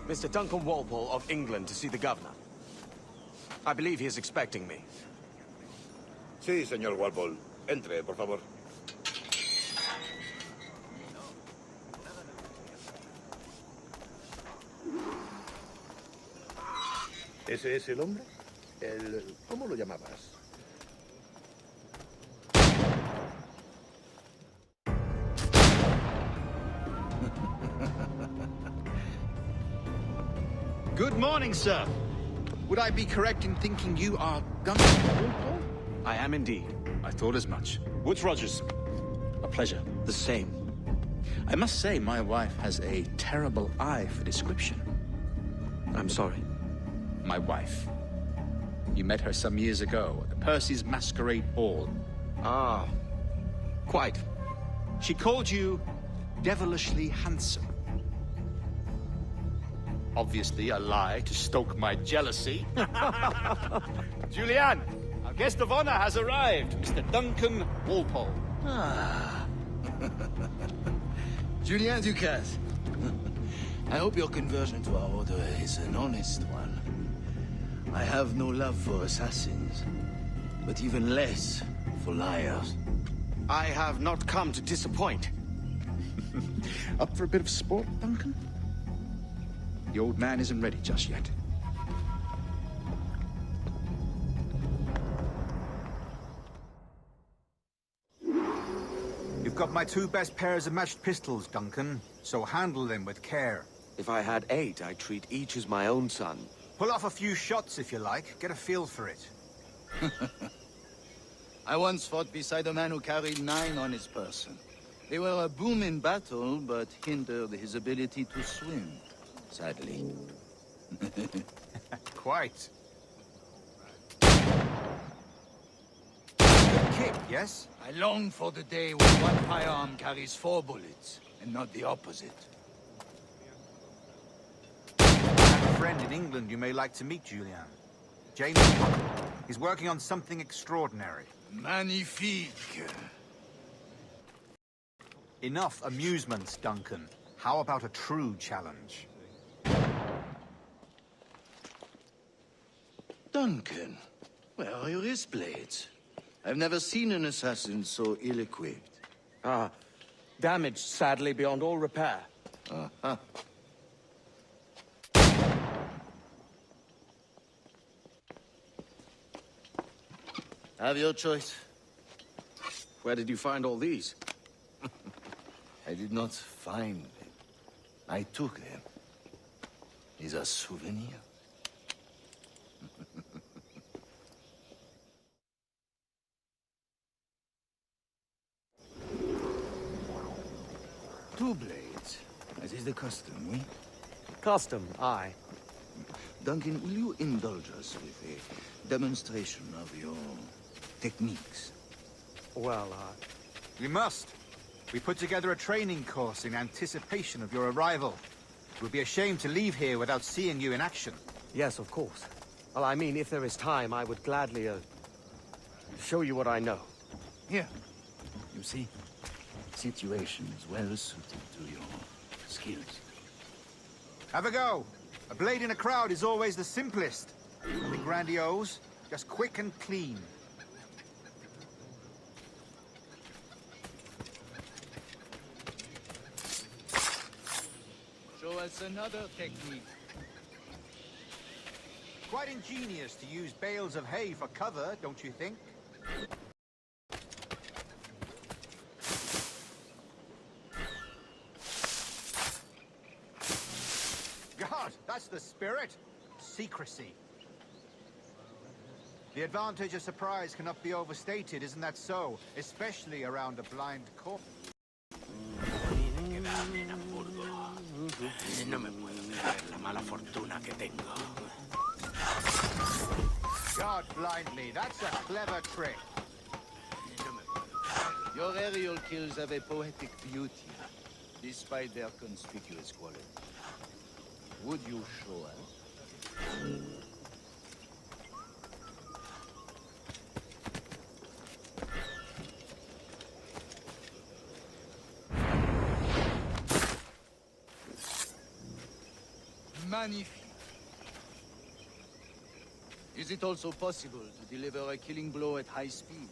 Mr. Duncan Walpole of England to see the governor. I believe he is expecting me. Sí, señor Walpole. Entre, por favor. ¿Ese es el hombre? ¿Cómo lo llamabas? Good morning, sir. Would I be correct in thinking you are Duncan Walpole? I am indeed. I thought as much. Woods Rogers. A pleasure. The same. I must say, my wife has a terrible eye for description. I'm sorry. My wife. You met her some years ago at the Percy's Masquerade Ball. Ah, quite. She called you devilishly handsome. Obviously a lie to stoke my jealousy. Julianne, our guest of honor has arrived, Mr. Duncan Walpole. Ah. Julien Ducasse. I hope your conversion to our order is an honest one. I have no love for assassins, but even less for liars. I have not come to disappoint. Up for a bit of sport, Duncan? The old man isn't ready just yet. You've got my 2 best pairs of matched pistols, Duncan, so handle them with care. If I had 8, I'd treat each as my own son. Pull off a few shots if you like, get a feel for it. I once fought beside a man who carried 9 on his person. They were a boom in battle, but hindered his ability to swim, sadly. Quite. Good kick, yes? I long for the day when one firearm carries 4 bullets, and not the opposite. I have a friend in England you may like to meet, Julian. James. He's working on something extraordinary. Magnifique. Enough amusements, Duncan. How about a true challenge? Duncan, where are your wrist blades? I've never seen an assassin so ill-equipped. Ah, damaged sadly beyond all repair. Uh-huh. Have your choice. Where did you find all these? I did not find them. I took them. Is a souvenir. Two blades, as is the custom, we? Custom, aye. Duncan, will you indulge us with a demonstration of your techniques? Well, We must. We put together a training course in anticipation of your arrival. It would be a shame to leave here without seeing you in action. yes, of course. Well, I mean, if there is time, I would gladly, show you what I know. Here. You see, situation is well suited to your skills. Have a go. A blade in a crowd is always the simplest. Nothing grandiose, just quick and clean. Show us another technique. Quite ingenious to use bales of hay for cover, don't you think? God, that's the spirit. Secrecy. The advantage of surprise cannot be overstated, isn't that so? Especially around a blind corpse. No me puedo creer la mala fortuna que tengo. God blind me, that's a clever trick. Your aerial kills have a poetic beauty, despite their conspicuous quality. Would you show us? magnifique. Is it also possible to deliver a killing blow at high speed?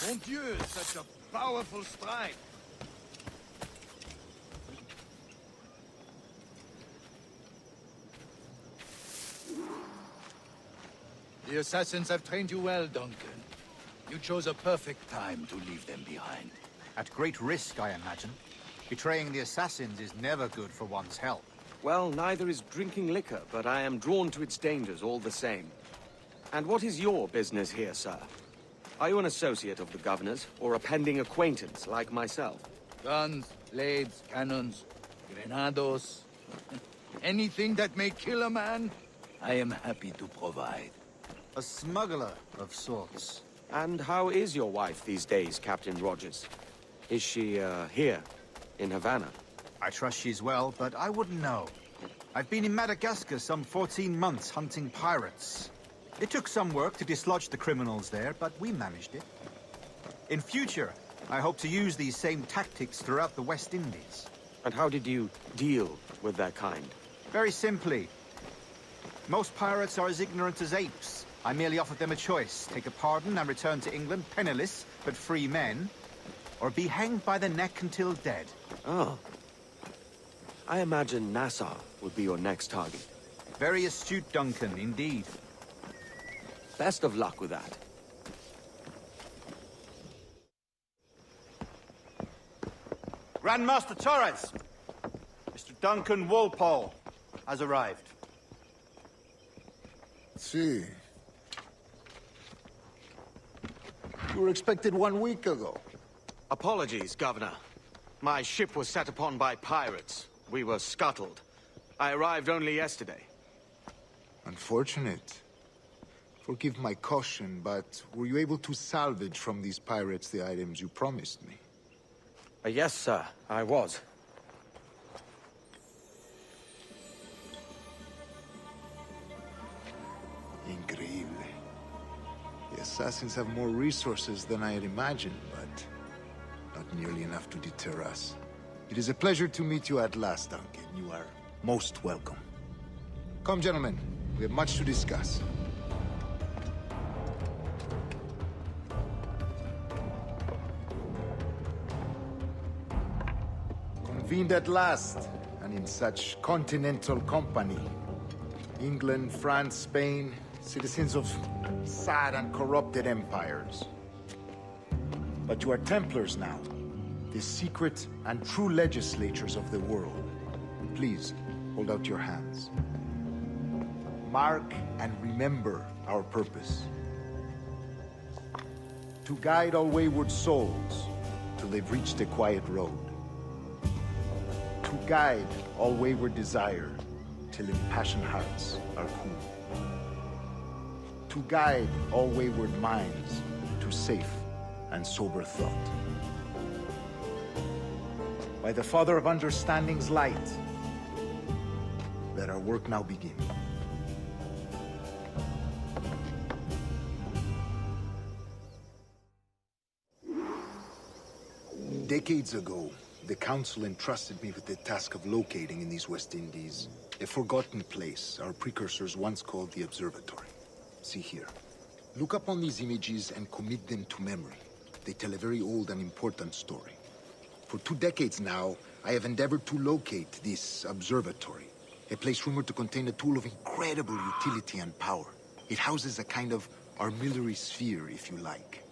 Mon Dieu, such a powerful strike! The assassins have trained you well, Duncan. You chose a perfect time to leave them behind. At great risk, I imagine. Betraying the assassins is never good for one's health. Well, neither is drinking liquor, but I am drawn to its dangers all the same. And what is your business here, sir? Are you an associate of the governor's, or a pending acquaintance like myself? Guns, blades, cannons, grenados. Anything that may kill a man, I am happy to provide. A smuggler of sorts. And how is your wife these days, Captain Rogers? Is she, here, in Havana? I trust she's well, but I wouldn't know. I've been in Madagascar some 14 months hunting pirates. It took some work to dislodge the criminals there, but we managed it. In future, I hope to use these same tactics throughout the West Indies. And how did you deal with their kind? Very simply. Most pirates are as ignorant as apes. I merely offered them a choice. Take a pardon and return to England penniless, but free men. Or be hanged by the neck until dead. Oh. I imagine Nassau would be your next target. Very astute, Duncan, indeed. Best of luck with that. Grandmaster Torres! Mr. Duncan Walpole has arrived. See. You were expected 1 week ago. Apologies, Governor. My ship was set upon by pirates. We were scuttled. I arrived only yesterday. Unfortunate. Forgive my caution, but were you able to salvage from these pirates the items you promised me? Yes, sir, I was. Increíble. The assassins have more resources than I had imagined, but not nearly enough to deter us. It is a pleasure to meet you at last, Duncan. You are most welcome. Come, gentlemen. We have much to discuss. Convened at last, and in such continental company. England, France, Spain, citizens of sad and corrupted empires. But you are Templars now, the secret and true legislators of the world. Please, hold out your hands. Mark and remember our purpose. To guide all wayward souls till they've reached a quiet road. To guide all wayward desire till impassioned hearts are cool. To guide all wayward minds to safe and sober thought. By the Father of Understanding's light, let our work now begin. Decades ago, the Council entrusted me with the task of locating in these West Indies a forgotten place our precursors once called the Observatory. See here. Look upon these images and commit them to memory. They tell a very old and important story. For 2 decades now, I have endeavored to locate this observatory, a place rumored to contain a tool of incredible utility and power. It houses a kind of armillary sphere, if you like.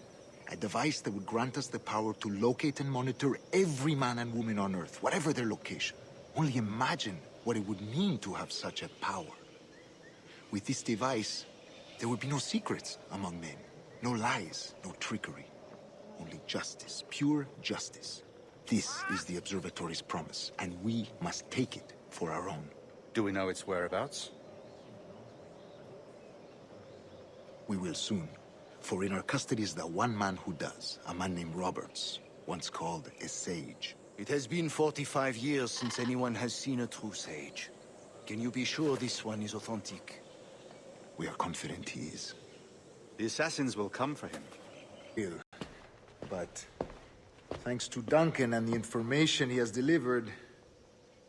A device that would grant us the power to locate and monitor every man and woman on Earth, whatever their location. Only imagine what it would mean to have such a power. With this device, there would be no secrets among men, no lies, no trickery. Only justice, pure justice. This is the Observatory's promise, and we must take it for our own. Do we know its whereabouts? We will soon. For in our custody is the one man who does, a man named Roberts, once called a sage. It has been 45 years since anyone has seen a true sage. Can you be sure this one is authentic? We are confident he is. The assassins will come for him. Ill. But Thanks to Duncan and the information he has delivered,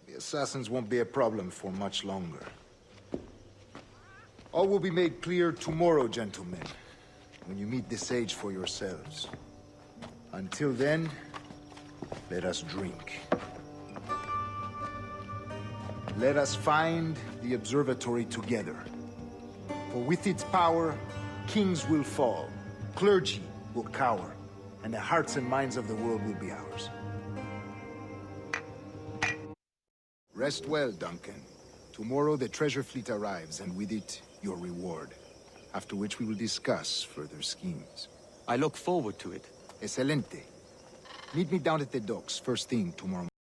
the assassins won't be a problem for much longer. All will be made clear tomorrow, gentlemen, when you meet the sage for yourselves. Until then, let us drink. Let us find the observatory together. For with its power, kings will fall, clergy will cower, and the hearts and minds of the world will be ours. Rest well, Duncan. Tomorrow the treasure fleet arrives, and with it, your reward. After which we will discuss further schemes. I look forward to it. Excelente. Meet me down at the docks first thing tomorrow.